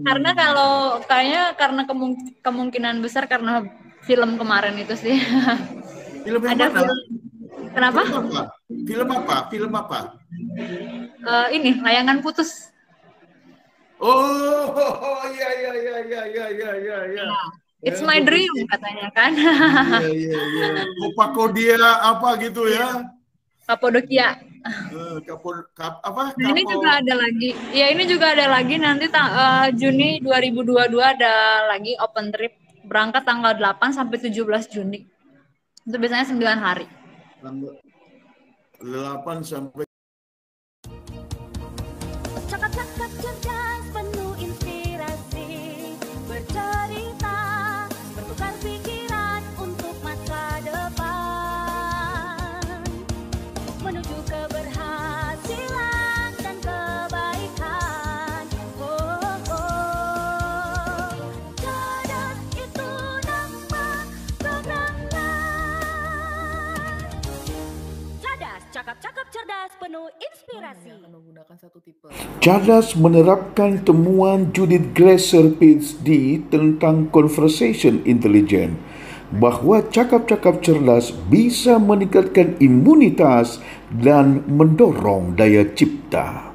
Karena Hmm. kalau kayaknya karena kemungkinan besar karena film kemarin itu sih. Film yang Ada mana? film, kenapa? Film apa? Film apa? Film apa? Ini layangan putus. Oh, iya, iya, iya, iya, iya, iya, iya, iya. It's Jangan my putus. dream katanya kan. Iya, iya, iya. Kopakodia apa gitu ya? Iya, Kapodokia. Apa? Nah, ini Kapal. juga ada lagi. Ya, ini juga ada lagi nanti Juni 2022 ada lagi open trip berangkat tanggal 8 sampai 17 Juni. Itu biasanya 9 hari. Tanggal 8 sampai. Cakap-cakap cerdas penuh inspirasi, bercerita, bertukar pikiran untuk masa depan, menuju keberhasilan dan kebaikan. Oh, oh. Cerdas itu nama programnya. Cerdas, cakap-cakap cerdas penuh inspirasi. Cerdas menerapkan temuan Judith Glaser PhD tentang conversation intelligence bahawa cakap-cakap cerdas bisa meningkatkan imunitas dan mendorong daya cipta.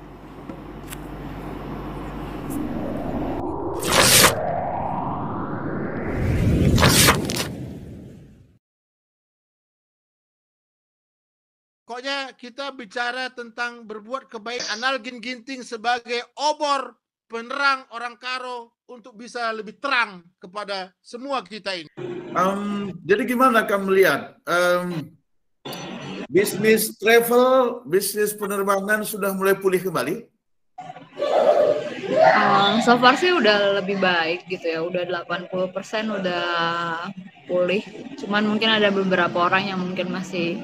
Pokoknya kita bicara tentang berbuat kebaikan. Analgin Ginting sebagai obor penerang orang Karo untuk bisa lebih terang kepada semua kita ini. Jadi gimana kamu melihat bisnis travel, bisnis penerbangan sudah mulai pulih kembali? So far sih udah lebih baik gitu ya, udah 80% udah pulih. Cuman mungkin ada beberapa orang yang mungkin masih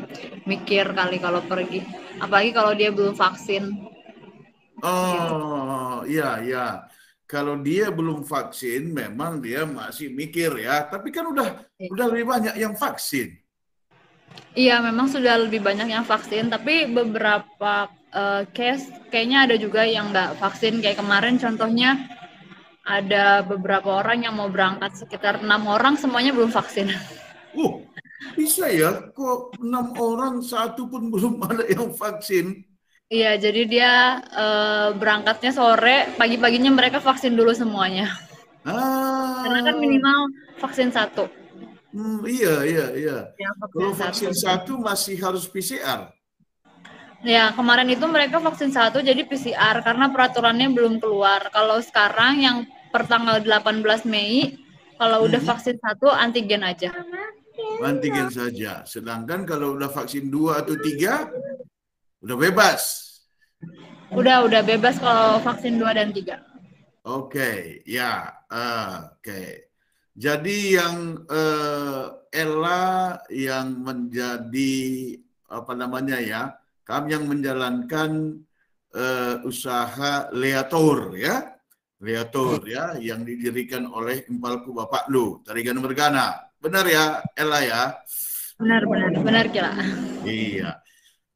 mikir kali kalau pergi. Apalagi kalau dia belum vaksin. Oh, iya, iya. Kalau dia belum vaksin, memang dia masih mikir ya. Tapi kan udah lebih banyak yang vaksin. Iya, memang sudah lebih banyak yang vaksin, tapi beberapa case kayaknya ada juga yang nggak vaksin. Kayak kemarin contohnya ada beberapa orang yang mau berangkat, sekitar 6 orang semuanya belum vaksin. Bisa ya? Kok 6 orang satu pun belum ada yang vaksin? Iya, jadi dia berangkatnya sore, pagi-paginya mereka vaksin dulu semuanya. Karena kan minimal vaksin 1. Iya, iya, iya. Ya, Kalau vaksin vaksin 1 masih harus PCR. Ya, kemarin itu mereka vaksin 1 jadi PCR karena peraturannya belum keluar. Kalau sekarang yang per tanggal 18 Mei, kalau udah vaksin 1 antigen aja. Antigen saja. Sedangkan kalau udah vaksin 2 atau 3, udah bebas. Udah bebas kalau vaksin 2 dan 3. Oke, ya. Oke. Jadi yang Ella yang menjadi apa namanya ya, kami yang menjalankan usaha Leator ya, Leator ya, yang didirikan oleh Impalku Bapak Lu, Tarigan Mergana. Benar ya, Ella ya? Benar Kila. Iya.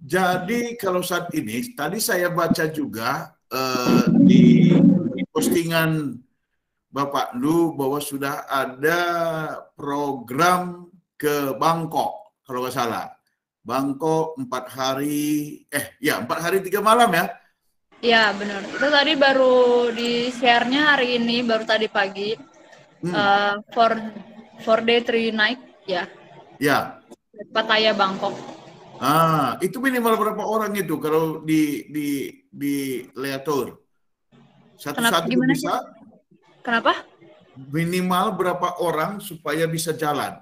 Jadi kalau saat ini, tadi saya baca juga di postingan Bapak Lu bahwa sudah ada program ke Bangkok, kalau nggak salah. Bangkok 4 hari, 4 hari 3 malam ya? Iya benar. Itu tadi baru di share-nya hari ini, baru tadi pagi. For day 3 night ya. Ya. Pattaya Bangkok. Itu minimal berapa orang itu kalau di Leatur? Satu-satu bisa? Kenapa? Minimal berapa orang supaya bisa jalan?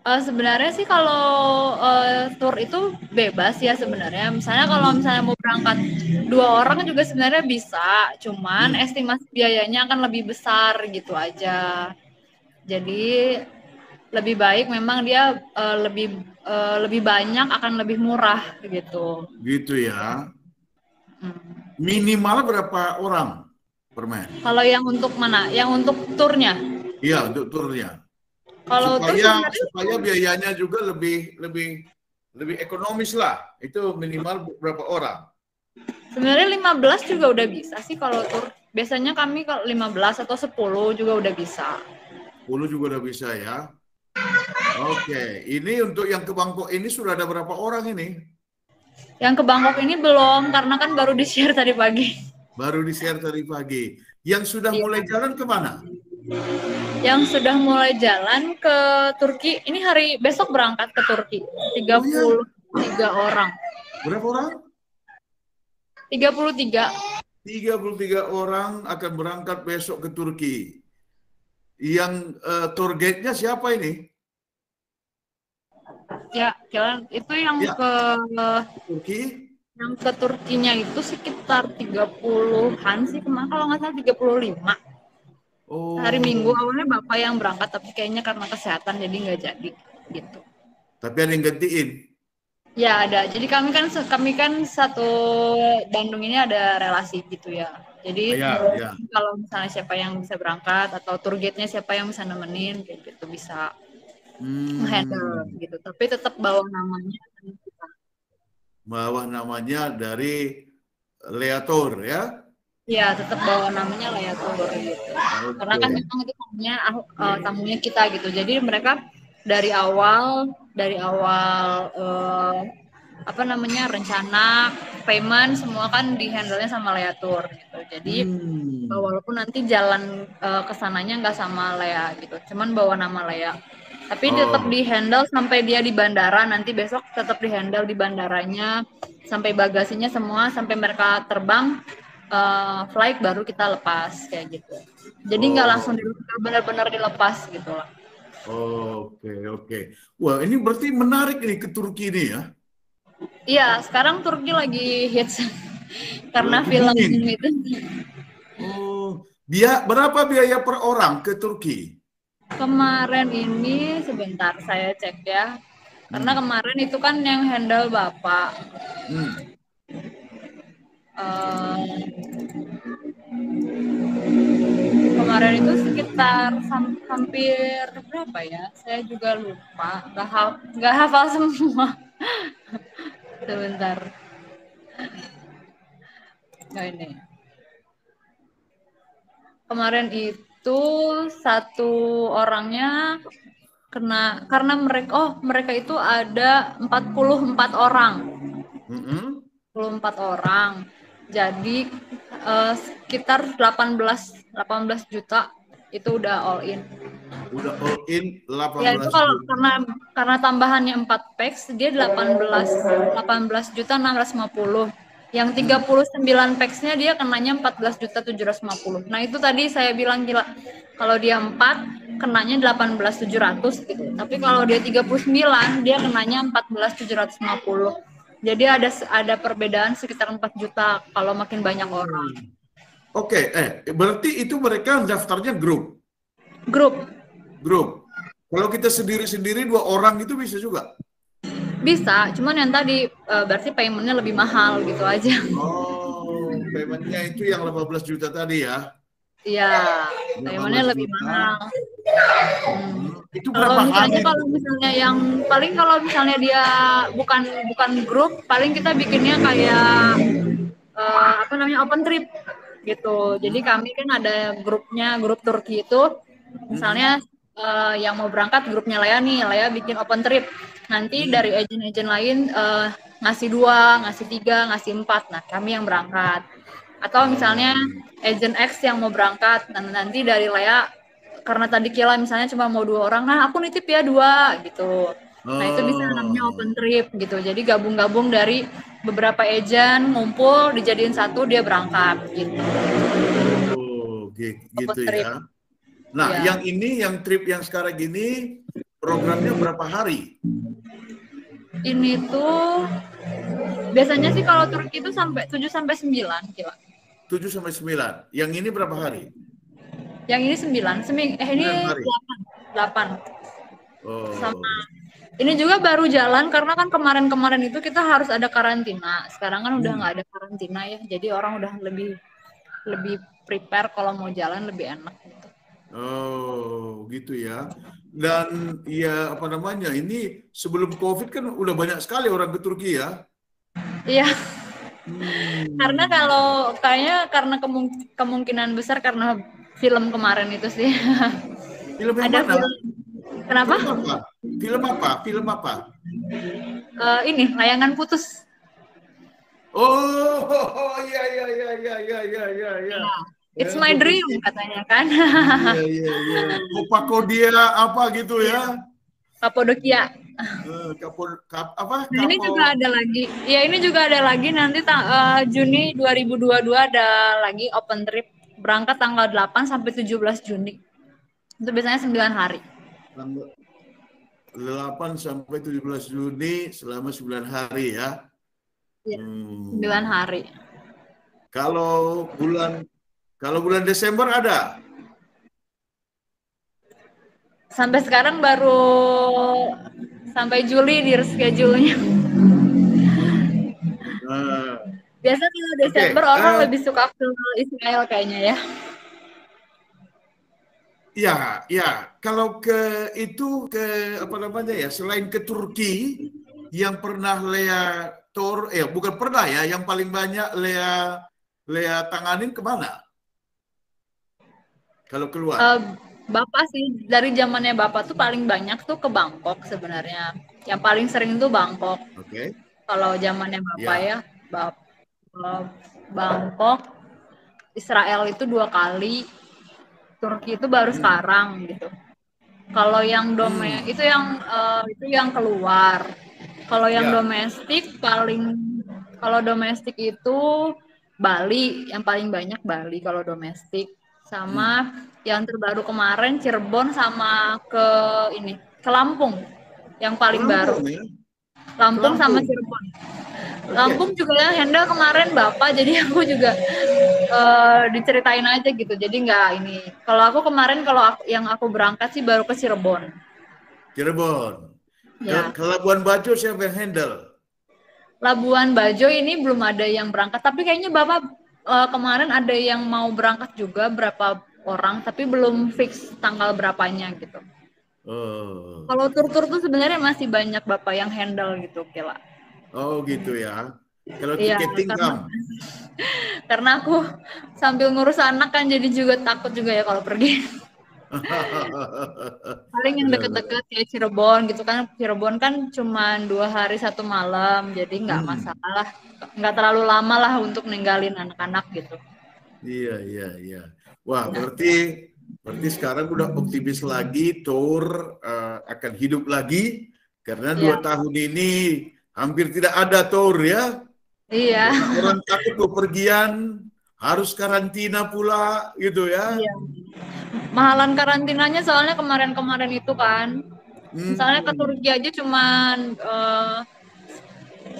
Sebenarnya sih kalau tour itu bebas ya sebenarnya. Misalnya kalau mau berangkat 2 orang juga sebenarnya bisa, cuman estimasi biayanya akan lebih besar gitu aja. Jadi lebih baik memang dia lebih banyak akan lebih murah gitu. Gitu ya. Minimal berapa orang permen? Kalau yang untuk mana? Yang untuk turnya? Iya, untuk turnya. Kalau supaya biayanya juga lebih ekonomis lah. Itu minimal berapa orang? Sebenarnya 15 juga udah bisa sih kalau tur. Biasanya kami kalau 15 atau 10 juga udah bisa. 10 juga udah bisa ya. Oke, ini untuk yang ke Bangkok ini sudah ada berapa orang ini? Yang ke Bangkok ini belum, karena kan baru di-share tadi pagi. Baru di-share tadi pagi. Yang sudah Iya. mulai jalan kemana? Yang sudah mulai jalan ke Turki, ini hari besok berangkat ke Turki. 33 orang. Berapa orang? 33. 33 orang akan berangkat besok ke Turki. Yang tour guide-nya siapa ini? Ya, itu yang Ya. ke Turki? yang ke Turkinya itu sekitar 30-an sih, kemarin kalau nggak salah 35. Oh. Hari Minggu awalnya Bapak yang berangkat, tapi kayaknya karena kesehatan jadi nggak jadi gitu. Tapi ada yang gantiin. Ya ada. Jadi kami kan satu Bandung ini ada relasi gitu ya. Jadi Ya. kalau misalnya siapa yang bisa berangkat atau tour guide-nya siapa yang bisa nemenin kayak gitu bisa handle gitu. Tapi tetap bawa namanya. Bawa namanya dari Leator ya? Iya, tetap bawa namanya lah ya tour gitu. Karena kan memang itu tamunya kita gitu. Jadi mereka dari awal rencana payment semua kan di-handle-nya sama Lea Tour gitu. Jadi walaupun nanti jalan kesananya nggak sama Lea gitu, cuman bawa nama Lea. Tapi tetap di-handle sampai dia di bandara, nanti besok tetap di-handle di bandaranya, sampai bagasinya semua, sampai mereka terbang, flight baru kita lepas, kayak gitu. Jadi nggak langsung benar-benar dilepas gitu lah. Oke. Wah, ini berarti menarik nih ke Turki ini ya? Iya, sekarang Turki lagi hits karena film itu. Berapa biaya per orang ke Turki? Kemarin ini sebentar saya cek ya. Karena kemarin itu kan yang handle Bapak. Kemarin itu sekitar hampir berapa ya? Saya juga lupa. Nggak hafal semua. Sebentar. Nah ini. Kemarin itu satu orangnya karena mereka itu ada 44 orang. 44 orang. Jadi sekitar 18 juta itu udah all in. Udah all in 18 ya itu kalau karena tambahannya 4 packs dia 18 juta 650. Yang 39 packsnya dia kenanya 14 juta 750. Nah itu tadi saya bilang gila, kalau dia 4 kenanya 18.700 gitu. Tapi kalau dia 39 dia kenanya 14.750. Jadi ada perbedaan sekitar 4 juta kalau makin banyak orang. Oke, berarti itu mereka daftarnya grup. Kalau kita sendiri-sendiri 2 orang itu bisa juga? Bisa, cuman yang tadi berarti paymentnya lebih mahal gitu aja. Paymentnya itu yang 18 juta tadi ya? Iya, paymentnya lebih mahal. Itu berapa hari? Kalau misalnya dia bukan grup, paling kita bikinnya kayak open trip gitu. Jadi kami kan ada grup Turki itu, misalnya yang mau berangkat grupnya Lea bikin open trip. Nanti dari agen-agen lain ngasih 2, ngasih 3, ngasih 4. Nah, kami yang berangkat. Atau misalnya agen X yang mau berangkat, nanti dari Lea, karena tadi Kila misalnya cuma mau 2 orang, nah aku nitip ya 2 gitu. Nah itu bisa namanya open trip gitu. Jadi gabung-gabung dari beberapa agen, ngumpul, dijadiin satu, dia berangkat gitu. Gitu ya. Nah yang trip yang sekarang ini programnya berapa hari? Ini tuh biasanya sih kalau Turki itu 7 sampai 9 Kila. 7 sampai 9. Yang ini berapa hari? Yang ini 9. Ini 8. Sama ini juga baru jalan karena kan kemarin itu kita harus ada karantina. Sekarang kan udah nggak ada karantina ya. Jadi orang udah lebih prepare kalau mau jalan lebih enak gitu. Gitu ya. Dan ya ini sebelum COVID kan udah banyak sekali orang ke Turki ya? Iya. Karena kalau kayaknya karena kemungkinan besar karena film kemarin itu sih. Film yang Ada mana? film. Kenapa? Film apa? Film apa? Film apa? Ini Layangan Putus. Oh, iya, iya, iya, iya, iya, iya, iya, iya. It's Ya, my gua dream pikir. katanya kan. Iya, iya, iya. Kopakodia apa gitu ya? Kapodokia. Apa? Nah, ini juga ada lagi. Ya, ini juga ada lagi nanti Juni 2022 ada lagi open trip berangkat tanggal 8 sampai 17 Juni. Itu biasanya 9 hari. 8 sampai 17 Juni selama 9 hari ya. Ya, 9 hari. Kalau bulan Desember ada? Sampai sekarang baru sampai Juli di reschedule-nya. Biasa kalau Desember orang lebih suka ke Israel kayaknya ya. Ya. Kalau ke apa namanya ya? Selain ke Turki, yang pernah Lea tour, bukan pernah ya, yang paling banyak Lea tanganin kemana? Kalau keluar? Bapak sih dari zamannya Bapak tuh paling banyak tuh ke Bangkok sebenarnya. Yang paling sering tuh Bangkok. Oke. Kalau zamannya Bapak ya, Bangkok, Israel itu 2 kali, Turki itu baru sekarang gitu. Kalau yang itu yang keluar. Kalau yang domestik kalau domestik itu Bali, yang paling banyak Bali kalau domestik. Sama yang terbaru kemarin Cirebon sama ke Lampung. Yang paling baru. Ya? Lampung sama Cirebon. Lampung juga yang handle kemarin Bapak, jadi aku juga diceritain aja gitu. Jadi nggak ini. Kalau aku kemarin yang aku berangkat sih baru ke Cirebon. Cirebon. Ya. Ke Labuan Bajo siapa yang handle? Labuan Bajo ini belum ada yang berangkat, tapi kayaknya Bapak kemarin ada yang mau berangkat juga berapa orang, tapi belum fix tanggal berapanya gitu. Kalau tur-tur tuh sebenarnya masih banyak Bapak yang handle gitu, Kila. Oh gitu ya. Kalau tiketing karena aku sambil ngurus anak kan jadi juga takut juga ya kalau pergi. Paling yang deket-deket kayak Cirebon gitu kan. Cirebon kan cuma 2 hari 1 malam, jadi nggak masalah, nggak terlalu lama lah untuk ninggalin anak-anak gitu. Iya. Wah, berarti sekarang udah optimis lagi, tour akan hidup lagi karena 2 tahun ini hampir tidak ada tour ya. Iya. Orang takut bepergian, harus karantina pula gitu ya. Iya. Mahalan karantinanya soalnya kemarin itu kan. Misalnya ke Turki aja cuman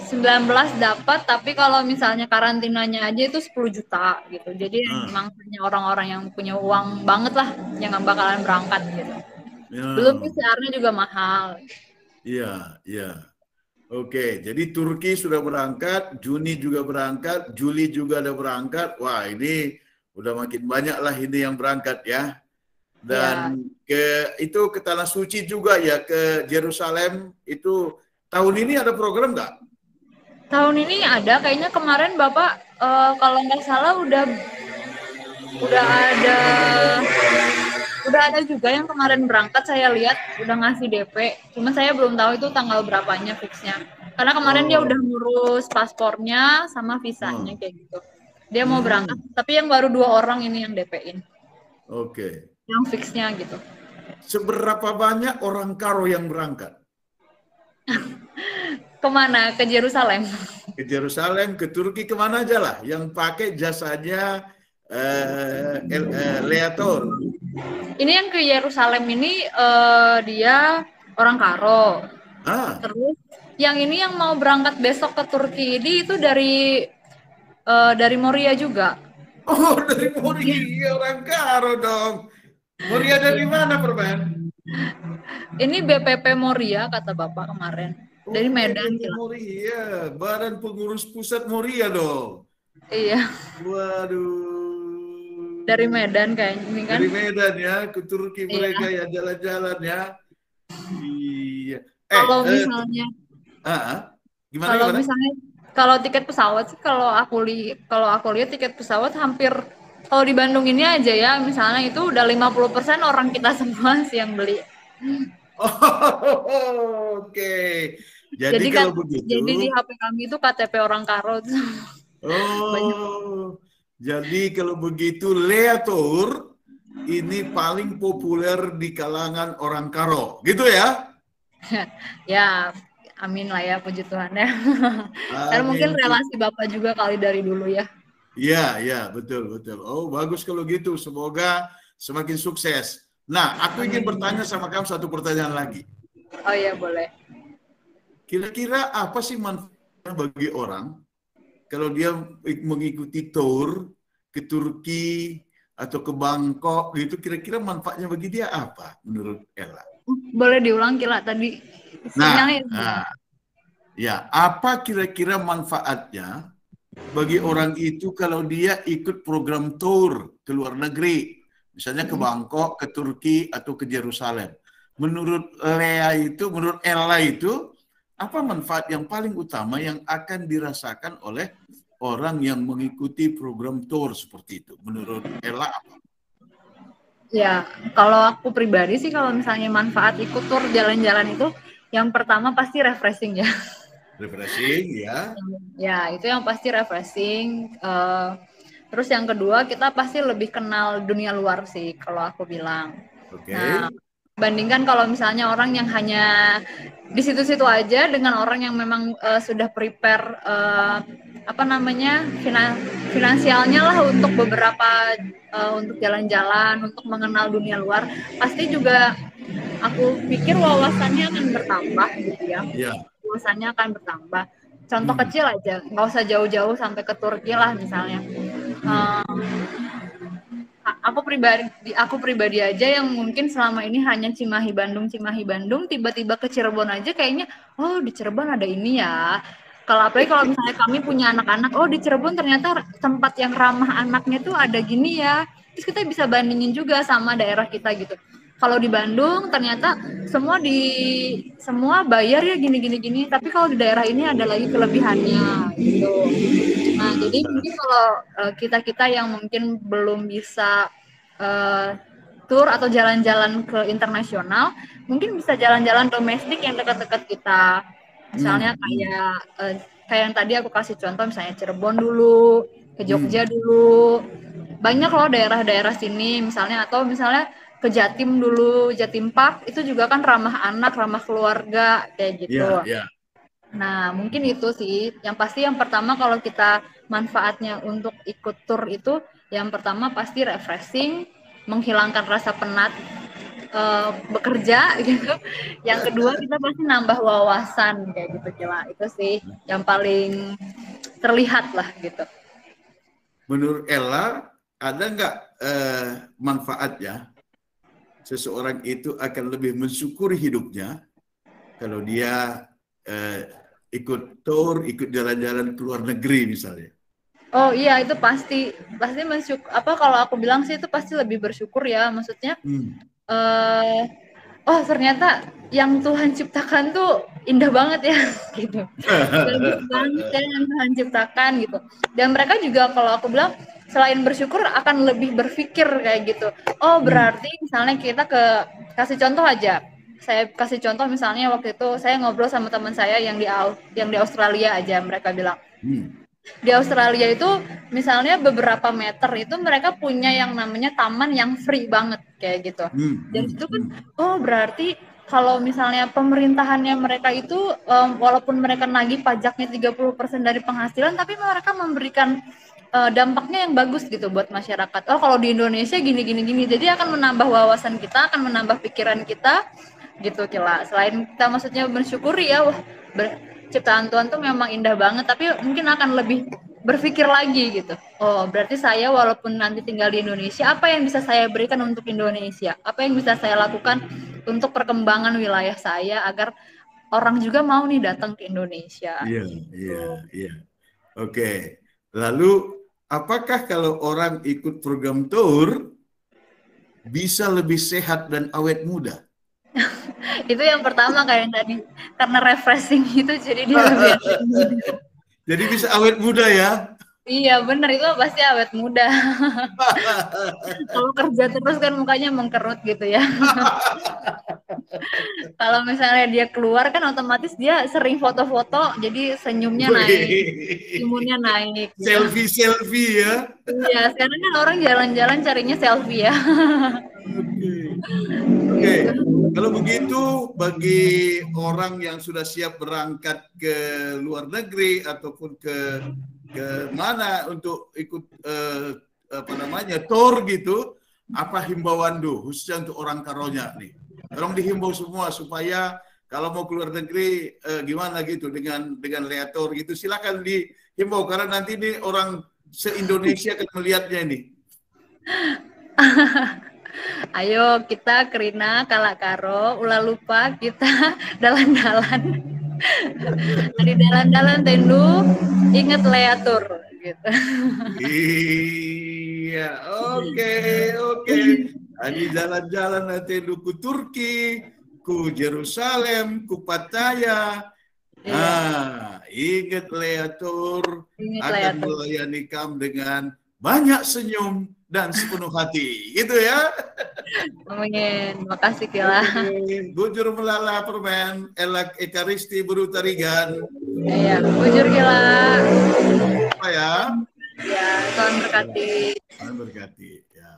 19 dapat, tapi kalau misalnya karantinanya aja itu 10 juta gitu. Jadi memang hanya orang-orang yang punya uang banget lah yang nggak bakalan berangkat gitu. Belum PCR-nya juga mahal. Iya. Oke, jadi Turki sudah berangkat, Juni juga berangkat, Juli juga ada berangkat. Wah, ini udah makin banyak lah ini yang berangkat ya. Dan ke Tanah Suci juga ya, ke Yerusalem itu tahun ini ada program nggak? Tahun ini ada, kayaknya kemarin Bapak kalau nggak salah udah ada juga yang kemarin berangkat, saya lihat udah ngasih DP. Cuma saya belum tahu itu tanggal berapanya fixnya. Karena kemarin dia udah ngurus paspornya sama visanya kayak gitu. Dia mau berangkat, tapi yang baru 2 orang ini yang DP-in. Oke. Yang fixnya gitu. Seberapa banyak orang Karo yang berangkat? Kemana? Ke Yerusalem. Ke Yerusalem, ke Turki, kemana aja lah yang pakai jasanya Leator. Ini yang ke Yerusalem ini dia orang Karo. Terus yang ini yang mau berangkat besok ke Turki ini itu dari Moria juga. Oh, dari Moria, orang Karo dong. Moria dari mana, Permen? Ini BPP Moria kata Bapak kemarin. Dari Medan. Moria, Badan Pengurus Pusat Moria dong. Iya. Waduh. Dari Medan kayaknya ini kan. Dari Medan ya, ke Turki mereka ya jalan-jalan ya. Iya. Kalau misalnya gimana? Kalau tiket pesawat sih kalau aku lihat tiket pesawat hampir kalau di Bandung ini aja ya misalnya itu udah 50% orang kita semua sih yang beli. Oh, oke. Jadi Jadi kan kalau begitu, jadi di HP kami itu KTP orang Karo tuh. Banyak. oh, jadi kalau begitu Lea Tour ini paling populer di kalangan orang Karo, gitu ya? Ya, amin lah ya puji Tuhan ya. Karena mungkin Amin. relasi Bapak juga kali dari dulu ya. Ya, betul, betul. Oh, bagus kalau gitu. Semoga semakin sukses. Nah, aku ingin bertanya sama kamu satu pertanyaan lagi. Oh iya boleh. Kira-kira apa sih manfaatnya bagi orang kalau dia mengikuti tour ke Turki atau ke Bangkok gitu? Kira-kira manfaatnya bagi dia apa menurut Ella? Boleh diulang Kila tadi sinyalnya. Ya, apa kira-kira manfaatnya bagi orang itu kalau dia ikut program tour ke luar negeri, misalnya ke Bangkok, ke Turki, atau ke Yerusalem. Menurut Ella itu, apa manfaat yang paling utama yang akan dirasakan oleh orang yang mengikuti program tour seperti itu? Menurut Ella apa? Ya, kalau aku pribadi sih kalau misalnya manfaat ikut tur jalan-jalan itu, yang pertama pasti refreshing ya. Refreshing, ya. Ya, itu yang pasti refreshing. Terus yang kedua, kita pasti lebih kenal dunia luar sih, kalau aku bilang. Oke. Nah, bandingkan kalau misalnya orang yang hanya di situ-situ aja dengan orang yang memang sudah prepare finansialnya lah untuk beberapa untuk jalan-jalan, untuk mengenal dunia luar, pasti juga aku pikir wawasannya akan bertambah gitu ya. Ya. Wawasannya akan bertambah. Contoh kecil aja, nggak usah jauh-jauh sampai ke Turki lah misalnya. Aku pribadi aja yang mungkin selama ini hanya Cimahi Bandung, tiba-tiba ke Cirebon aja kayaknya, oh di Cirebon ada ini ya. Apalagi kalau misalnya kami punya anak-anak, oh di Cirebon ternyata tempat yang ramah anaknya tuh ada gini ya. Terus kita bisa bandingin juga sama daerah kita gitu. Kalau di Bandung ternyata semua bayar ya gini, tapi kalau di daerah ini ada lagi kelebihannya gitu. Nah, jadi mungkin kalau kita yang mungkin belum bisa tour atau jalan-jalan ke internasional, mungkin bisa jalan-jalan domestik yang dekat-dekat kita. Misalnya kayak yang tadi aku kasih contoh, misalnya Cirebon dulu, ke Jogja dulu. Banyak loh daerah-daerah sini misalnya, atau misalnya ke Jatim dulu, Jatim Park itu juga kan ramah anak, ramah keluarga kayak gitu. Ya. Nah, mungkin itu sih. Yang pasti yang pertama kalau kita manfaatnya untuk ikut tour itu, yang pertama pasti refreshing, menghilangkan rasa penat bekerja gitu. Yang kedua kita pasti nambah wawasan kayak gitu Cila. Itu sih yang paling terlihat lah gitu. Menurut Ella, ada nggak manfaatnya seseorang itu akan lebih mensyukuri hidupnya kalau dia ikut tour, ikut jalan-jalan ke luar negeri misalnya? Oh iya, itu pasti kalau aku bilang sih itu pasti lebih bersyukur ya, maksudnya oh ternyata yang Tuhan ciptakan tuh indah banget ya gitu. Bagus banget ya yang Tuhan ciptakan gitu. Dan mereka juga kalau aku bilang selain bersyukur akan lebih berpikir kayak gitu. Oh berarti misalnya kita kasih contoh aja. Saya kasih contoh misalnya waktu itu saya ngobrol sama teman saya yang di Australia aja, mereka bilang di Australia itu misalnya beberapa meter itu mereka punya yang namanya taman yang free banget kayak gitu. Dan itu kan oh berarti kalau misalnya pemerintahannya mereka itu walaupun mereka nagih pajaknya 30% dari penghasilan, tapi mereka memberikan dampaknya yang bagus gitu buat masyarakat. Oh kalau di Indonesia gini. Jadi akan menambah wawasan kita, akan menambah pikiran kita gitu Cila. Selain kita maksudnya bersyukuri ya, wah ciptaan Tuhan tuh memang indah banget, tapi mungkin akan lebih berpikir lagi gitu. Oh berarti saya walaupun nanti tinggal di Indonesia, apa yang bisa saya berikan untuk Indonesia? Apa yang bisa saya lakukan untuk perkembangan wilayah saya agar orang juga mau nih datang ke Indonesia. Iya. Oke. Lalu apakah kalau orang ikut program tour bisa lebih sehat dan awet muda? Itu yang pertama kayak yang tadi, karena refreshing itu jadi dia lebih Jadi bisa awet muda ya. Iya bener, itu pasti awet muda. Kalau kerja terus kan mukanya mengkerut gitu ya. Kalau misalnya dia keluar kan otomatis dia sering foto-foto, jadi senyumnya naik, imunnya naik. Selfie ya. Iya, sekarang kan orang jalan-jalan carinya selfie ya. Oke. Kalau begitu bagi orang yang sudah siap berangkat ke luar negeri ataupun ke mana untuk ikut tour gitu, apa himbauan khususnya untuk orang Karonya nih? Tolong dihimbau semua supaya kalau mau keluar negeri gimana gitu dengan Leator gitu, silakan dihimbau karena nanti ini orang se-Indonesia akan melihatnya ini. Ayo kita Kerina Kalakaro ulah lupa kita dalan-dalan. Di dalan-dalan tendu ingat Leator gitu. Iya, oke. Di jalan-jalan nanti ku Turki, ku Yerusalem, ku Pattaya. Ingat Leator akan melayani kamu dengan banyak senyum dan sepenuh hati, gitu ya. Amin, makasih Kila. Bujur melala permen, elak ekaristi buru tarigan. Iya, bujur Kila. Apa ya? Ya, Tuhan berkati. Tuhan berkati. Ya.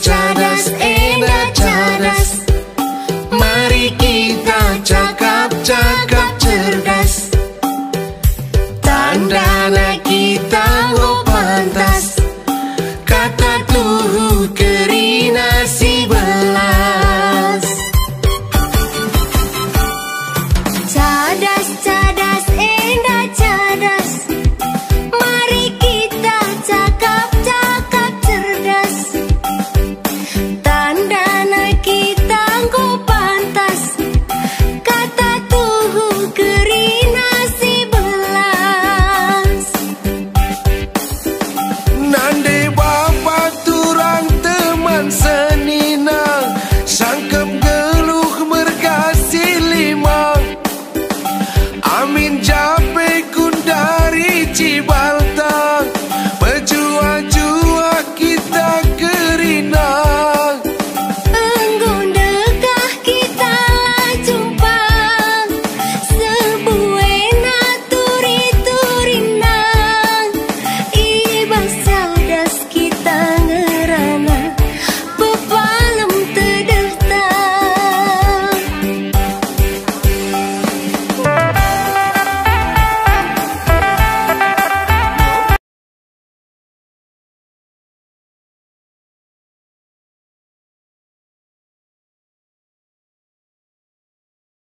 Cerdas, enak cerdas. Mari kita cakap cerdas. Tanda naik